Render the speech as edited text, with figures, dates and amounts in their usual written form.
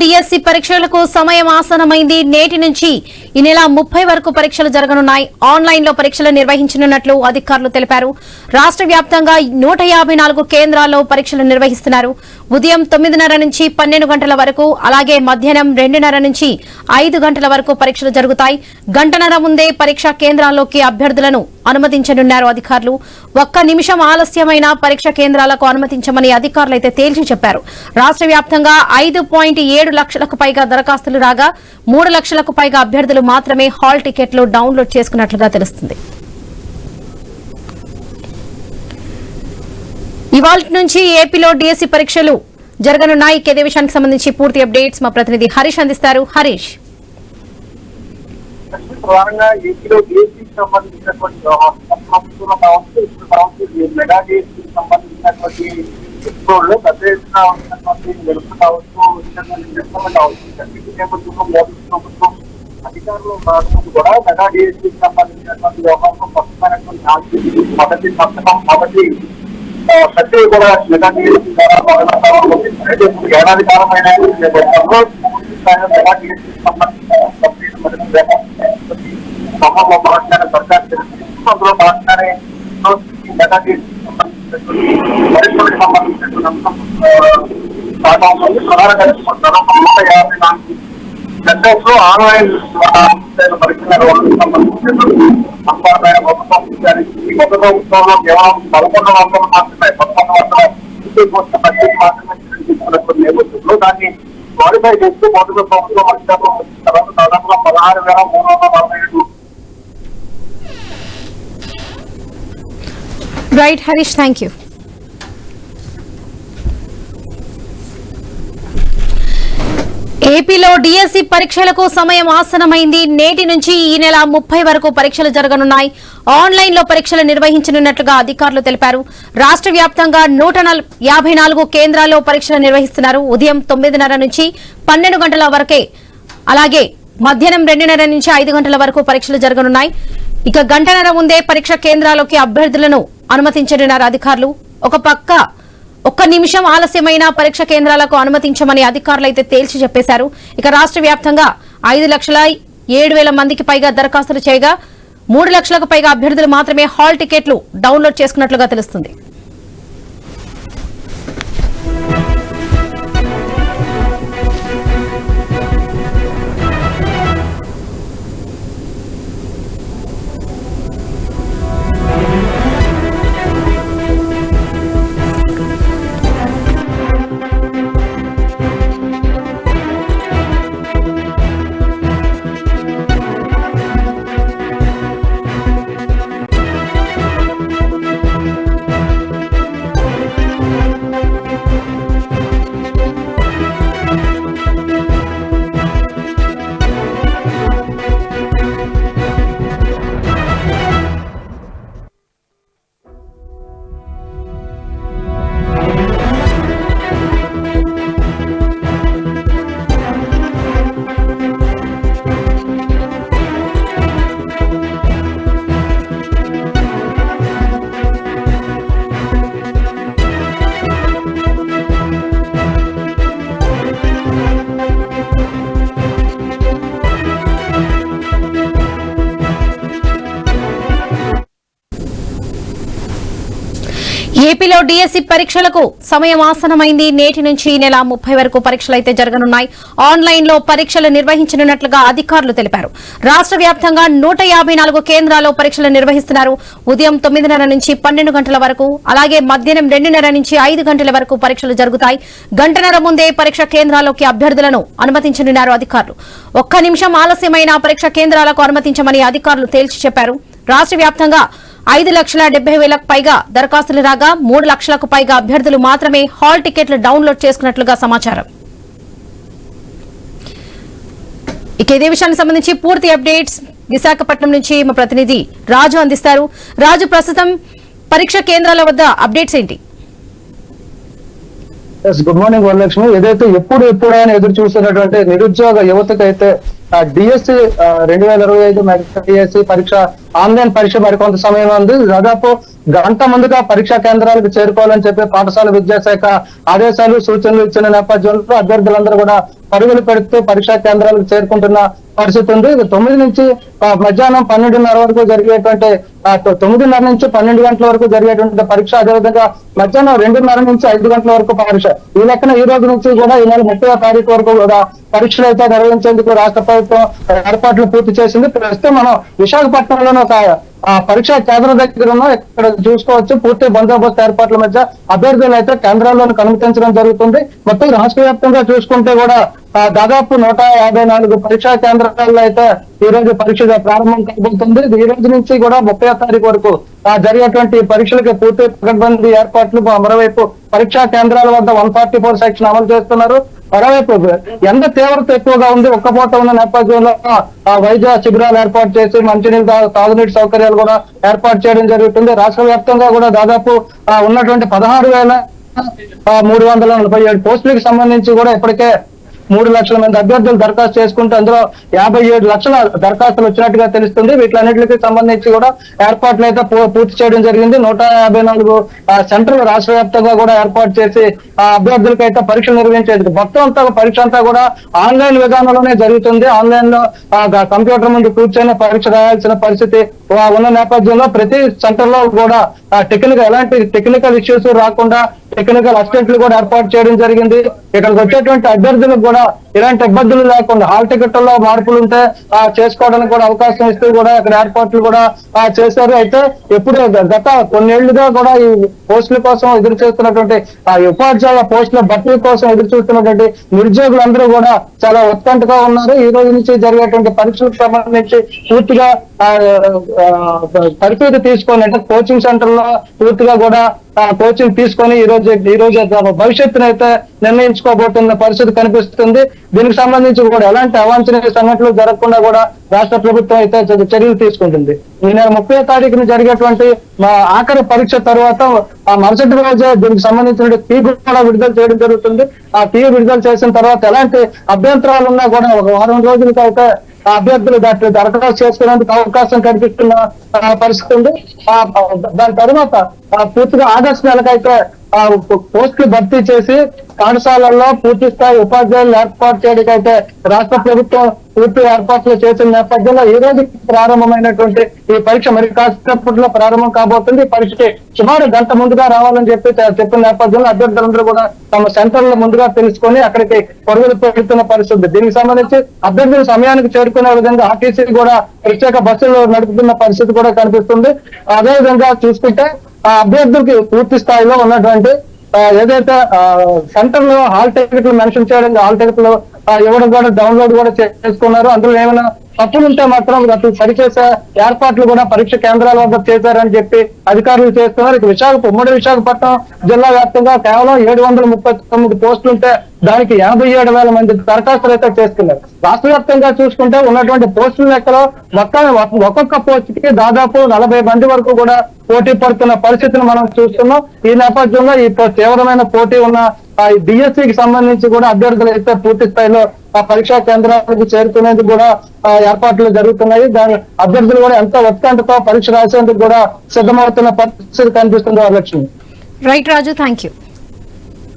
DSC పరీక్షలకు సమయం ఆసనమైంది. నేటి నుంచి ఈ నెల 30 వరకు పరీక్షలు జరగనున్నాయి. ఆన్లైన్ లో పరీక్షలు నిర్వహించనున్నట్లు అధికారులు తెలిపారు. రాష్ట్ర వ్యాప్తంగా 154 కేంద్రాల్లో పరీక్షలు నిర్వహిస్తున్నారు. ఉదయం 9:30 నుంచి 12 గంటల వరకు, అలాగే మధ్యాహ్నం 2:30 నుంచి 5 గంటల వరకు పరీక్షలు జరుగుతాయి. గంటన్నర ముందే పరీక్షా కేంద్రాల్లోకి అభ్యర్థులను అనుమతించనున్నారు అధికారులు. ఒక్క నిమిషం ఆలస్యమైన పరీక్ష కేంద్రాలకు అనుమతించమని అధికారులు అయితే తేల్చి చెప్పారు. రాష్ట్ర వ్యాప్తంగా 5.7 లక్షలకు పైగా దరఖాస్తులు రాగా 3 లక్షలకు పైగా అభ్యర్థులు మాత్రమే హాల్ టికెట్లు డౌన్లోడ్ చేసుకున్నట్లుగా తెలుస్తుంది. ఇవాల్టి నుంచి ఏపీలో డిఎస్సి పరీక్షలు జరగనున్నాయి. ఇదే విషయానికి సంబంధించి పూర్తి అప్డేట్స్ మా ప్రతినిధి హరీష్ అందిస్తారు. హరీష్, ప్రధానంగా ఏపీలో డిఎస్సికి సంబంధించినటువంటి మెగా డిఎస్సికి సంబంధించినటువంటి ఎపిసోడ్లో పెద్ద ఎత్తున ఉన్నటువంటి గెలుపు కావచ్చు, నేపథ్యంలో మోదీ ప్రభుత్వం అధికారులు రాకముందు కూడా మెగా డిఎస్సికి సంబంధించినటువంటి వ్యవహారంలో స్పష్టమైనటువంటి మొదటి సత్యం కూడా మెగా డిఎస్సి ద్వారా ఏడాది కాలమైన నేపథ్యంలో మెగా డిఎస్సికి సంబంధించిన ఖమ్మంలో భాగంగానే సర్కారు అందులో భాగంగానే పరీక్షలకు సంబంధించినటువంటి అంశం ప్రధాన కలిసిపోతున్నారు. 154 సెంటర్స్ లో ఆన్లైన్ పరీక్షల నిర్వహణకు సంబంధించినటువంటి సంపాదన ప్రభుత్వం ఇచ్చారు. ఈ కొత్త ప్రభుత్వంలో కేవలం 11 వందలు మాత్రమే 11 వందల పరీక్ష మాత్రమే తీసుకున్నటువంటి నేపథ్యంలో దాన్ని క్వాలిఫై చేస్తూ మొదటి ప్రభుత్వం అధికారులు వచ్చిన తర్వాత దాదాపుగా 16,347. Right Harish, thank you. ఏపీలో డిఎస్సి పరీక్షలకు సమయం ఆసనమైంది. నేటి నుంచి ఈ నెల 30 వరకు పరీక్షలు జరగనున్నాయి. ఆన్లైన్ లో పరీక్షలు నిర్వహించనున్నట్లుగా అధికారులు తెలిపారు. రాష్ట్ర వ్యాప్తంగా 154 కేంద్రాల్లో పరీక్షలు నిర్వహిస్తున్నారు. ఉదయం 9:30 నుంచి 12 గంటల వరకే, అలాగే మధ్యాహ్నం 2:30 నుంచి 5 గంటల వరకు పరీక్షలు జరగనున్నాయి. ఇక గంటన్నర ముందే పరీక్ష కేంద్రాల్లోకి అభ్యర్థులను అనుమతించనున్నారు అధికారులు. ఒక్క నిమిషం ఆలస్యమైన పరీక్ష కేంద్రాలకు అనుమతించమని అధికారులు అయితే తేల్చి చెప్పేశారు. ఇక రాష్ట్ర వ్యాప్తంగా 5,07,000 మందికి పైగా దరఖాస్తులు చేయగా 3 లక్షలకు పైగా అభ్యర్థులు మాత్రమే హాల్ టికెట్లు డౌన్లోడ్ చేసుకున్నట్లుగా తెలుస్తుంది. ఏపీలో డిఎస్సి పరీక్షలకు సమయం ఆసనమైంది. నేటి నుంచి ఈ నెల 30 వరకు పరీక్షలు అయితే జరగనున్నాయి. ఆన్లైన్ లో పరీక్షలు నిర్వహించనున్నట్లుగా అధికారులు తెలిపారు. రాష్ట్ర వ్యాప్తంగా 154 కేంద్రాల్లో పరీక్షలు నిర్వహిస్తున్నారు. ఉదయం 9:30 నుంచి 12 గంటల వరకు, అలాగే మధ్యాహ్నం 2:30 నుంచి 5 గంటల వరకు పరీక్షలు జరుగుతాయి. గంటన్నర ముందే పరీక్ష కేంద్రాల్లోకి అభ్యర్థులను అనుమతించనున్నారు అధికారులు. ఒక్క నిమిషం ఆలస్యమైన పరీక్ష కేంద్రాలకు అనుమతించమని అధికారులు తేల్చి చెప్పారు. రాష్ట్ర వ్యాప్తంగా 5,70,000 పైగా దరఖాస్తులు రాగా 3 లక్షలకు పైగా అభ్యర్థులు మాత్రమే హాల్ టికెట్లు డౌన్లోడ్ చేసుకున్నట్లుగా సమాచారం. ఇక ఇదే విషయానికి సంబంధించి పూర్తి అప్డేట్స్ విశాఖపట్నం నుంచి మా ప్రతినిధి రాజు అందిస్తారు. రాజు, ప్రస్తుతం పరీక్ష కేంద్రాల వద్ద అప్డేట్స్ ఏంటి? Good morning Varalakshmi. ఏదైతే ఎప్పుడు ఆయన ఎదురు చూస్తున్నటువంటి నిరుద్యోగ యువతకైతే డిఎస్సి 2025 డిఎస్సి పరీక్ష ఆన్లైన్ పరీక్ష మరికొంత సమయం ఉంది. దాదాపు గంట ముందుగా పరీక్షా కేంద్రాలకు చేరుకోవాలని చెప్పి పాఠశాల విద్యాశాఖ ఆదేశాలు సూచనలు ఇచ్చిన నేపథ్యంలో అభ్యర్థులందరూ కూడా పరుగులు పెడుతూ పరీక్షా కేంద్రాలకు చేరుకుంటున్న పరిస్థితి ఉంది. 9 నుంచి మధ్యాహ్నం 12:30 వరకు జరిగేటువంటి 9:30 నుంచి 12 గంటల వరకు జరిగేటువంటి పరీక్ష, అదేవిధంగా మధ్యాహ్నం 2:30 నుంచి 5 గంటల వరకు పరీక్ష. ఈ లెక్కన ఈ రోజు నుంచి కూడా ఈ నెల 30వ తారీఖు వరకు కూడా పరీక్షలు అయితే నిర్వహించేందుకు రాష్ట్ర ప్రభుత్వం ఏర్పాట్లు పూర్తి చేసింది. ప్రస్తుతం మనం విశాఖపట్నంలోని ఒక పరీక్షా కేంద్రం దగ్గర ఉన్నాం. ఇక్కడ చూసుకోవచ్చు పూర్తి బందోబస్తు ఏర్పాట్ల మధ్య అభ్యర్థులు అయితే కేంద్రాల్లోకి అనుమతించడం జరుగుతుంది. మొత్తం రాష్ట్ర వ్యాప్తంగా చూసుకుంటే కూడా దాదాపు 154 పరీక్షా కేంద్రాల్లో అయితే ఈ రోజు పరీక్ష ప్రారంభం కాబోతుంది. ఈ రోజు నుంచి కూడా 30వ తారీఖు వరకు జరిగేటువంటి పరీక్షలకు పూర్తి పకడ్బందీ ఏర్పాట్లు. మరోవైపు పరీక్షా కేంద్రాల వద్ద 144 సెక్షన్ అమలు చేస్తున్నారు. మరోవైపు ఎండ తీవ్రత ఎక్కువగా ఉంది. ఒక్కపోత ఉన్న నేపథ్యంలో వైద్య శిబిరాలు ఏర్పాటు చేసి మంచినీళ్ళు తాగునీటి సౌకర్యాలు కూడా ఏర్పాటు చేయడం జరుగుతుంది. రాష్ట్ర వ్యాప్తంగా కూడా దాదాపు ఉన్నటువంటి 16,347 పోస్టులకు సంబంధించి కూడా ఇప్పటికే 3 లక్షల మంది అభ్యర్థులు దరఖాస్తు చేసుకుంటే అందులో 57 లక్షల దరఖాస్తులు వచ్చినట్టుగా తెలుస్తుంది. వీటిలన్నింటికి సంబంధించి కూడా ఏర్పాట్లు అయితే పూర్తి చేయడం జరిగింది. 154 సెంటర్లు రాష్ట్ర వ్యాప్తంగా కూడా ఏర్పాటు చేసి అభ్యర్థులకు అయితే పరీక్షలు నిర్వహించేది. మొత్తం అంతా పరీక్ష అంతా కూడా ఆన్లైన్ విధానంలోనే జరుగుతుంది. ఆన్లైన్ లో కంప్యూటర్ ముందు కూర్చొని పరీక్ష రాయాల్సిన పరిస్థితి ఉన్న నేపథ్యంలో ప్రతి సెంటర్ లో కూడా ఎలాంటి టెక్నికల్ ఇష్యూస్ రాకుండా టెక్నికల్ అసిస్టెంట్లు కూడా ఏర్పాటు చేయడం జరిగింది. ఇక్కడికి వచ్చేటువంటి అభ్యర్థులకు కూడా ఇలాంటి ఇబ్బందులు లేకుండా హాల్ టికెట్లలో మార్పులు ఉంటే చేసుకోవడానికి కూడా అవకాశం ఇస్తూ కూడా ఇక్కడ ఏర్పాట్లు కూడా చేశారు. అయితే ఎప్పుడు గత కొన్నేళ్లుగా కూడా ఈ పోస్టుల కోసం ఎదురు చూస్తున్నటువంటి ఉపాధ్యాయ పోస్టుల భర్తీ కోసం ఎదురు చూస్తున్నటువంటి నిరుద్యోగులందరూ కూడా చాలా ఉత్కంఠగా ఉన్నారు. ఈ రోజు నుంచి జరిగేటువంటి పరీక్షలకు సంబంధించి పూర్తిగా పరిస్థితి తీసుకొని అంటే కోచింగ్ సెంటర్ లో పూర్తిగా కూడా కోచింగ్ తీసుకొని ఈ రోజు భవిష్యత్తును అయితే నిర్ణయించుకోబోతున్న పరిస్థితి కనిపిస్తుంది. దీనికి సంబంధించి కూడా ఎలాంటి అవాంఛనీయ సంఘటనలు జరగకుండా కూడా రాష్ట్ర ప్రభుత్వం అయితే చర్యలు తీసుకుంటుంది. ఈ నెల 30వ తారీఖున జరిగేటువంటి ఆఖరి పరీక్ష తర్వాత మరుసటి రోజే దీనికి సంబంధించిన ఫీ కూడా విడుదల చేయడం జరుగుతుంది. ఆ ఫీ విడుదల చేసిన తర్వాత ఎలాంటి అభ్యంతరాలు ఉన్నా కూడా ఒక వారం రోజులకి అయితే అభ్యర్థులు దరఖాస్తు చేసుకునేందుకు అవకాశం కనిపిస్తున్న పరిస్థితి ఉంది. దాని తర్వాత పూర్తిగా ఆగస్టు నెలకైతే పోస్టులు భర్తీ చేసి పాఠశాలల్లో పూర్తి స్థాయి ఉపాధ్యాయులు ఏర్పాటు చేయడానికి అయితే రాష్ట్ర ప్రభుత్వం పూర్తి ఏర్పాట్లు చేసిన నేపథ్యంలో ఈ రోజు ప్రారంభమైనటువంటి ఈ పరీక్ష మరి కాసేపట్లో ప్రారంభం కాబోతుంది. ఈ పరీక్షకి సుమారు గంట ముందుగా రావాలని చెప్పిన నేపథ్యంలో అభ్యర్థులందరూ కూడా తమ సెంటర్ల ముందుగా తెలుసుకొని అక్కడికి పరుగులు పెడుతున్న పరిస్థితి. దీనికి సంబంధించి అభ్యర్థులు సమయానికి చేరుకునే విధంగా ఆర్టీసీ కూడా ప్రత్యేక బస్సులు నడుపుతున్న పరిస్థితి కూడా కనిపిస్తుంది. అదేవిధంగా చూసుకుంటే అభ్యర్థులకి పూర్తి స్థాయిలో ఉన్నటువంటి ఏదైతే సెంటర్ లో హాల్ టికెట్లు మెన్షన్ చేయడం, హాల్ టికెట్లు ఇవ్వడం కూడా డౌన్లోడ్ కూడా చేసుకున్నారు. అందులో ఏమైనా తప్పులు ఉంటే మాత్రం అసలు సరిచేసే ఏర్పాట్లు కూడా పరీక్ష కేంద్రాల వద్ద చేశారని చెప్పి అధికారులు చేస్తున్నారు. ఇక ఉమ్మడి విశాఖపట్నం జిల్లా వ్యాప్తంగా కేవలం 739 పోస్టులు ఉంటే దానికి 57,000 మంది దరఖాస్తులు అయితే చేసుకున్నారు. రాష్ట్ర వ్యాప్తంగా చూసుకుంటే ఉన్నటువంటి పోస్టుల లెక్కలో ఒక్కొక్క పోస్ట్ కి దాదాపు 40 మంది వరకు కూడా పోటీ పడుతున్న పరిస్థితిని మనం చూస్తున్నాం. ఈ నేపథ్యంలో ఈ తీవ్రమైన పోటీ ఉన్న డిఎస్సికి సంబంధించి కూడా అభ్యర్థులు అయితే పూర్తి స్థాయిలో పరీక్షా కేంద్రాలకు చేరుకునేందుకు కూడా ఏర్పాట్లు జరుగుతున్నాయి. దాని అభ్యర్థులు కూడా ఎంతో ఉత్కంఠతో పరీక్ష రాసేందుకు కూడా సిద్ధమవుతున్న పరిస్థితి కనిపిస్తుంది. Varalakshmi. Right Raju, thank you.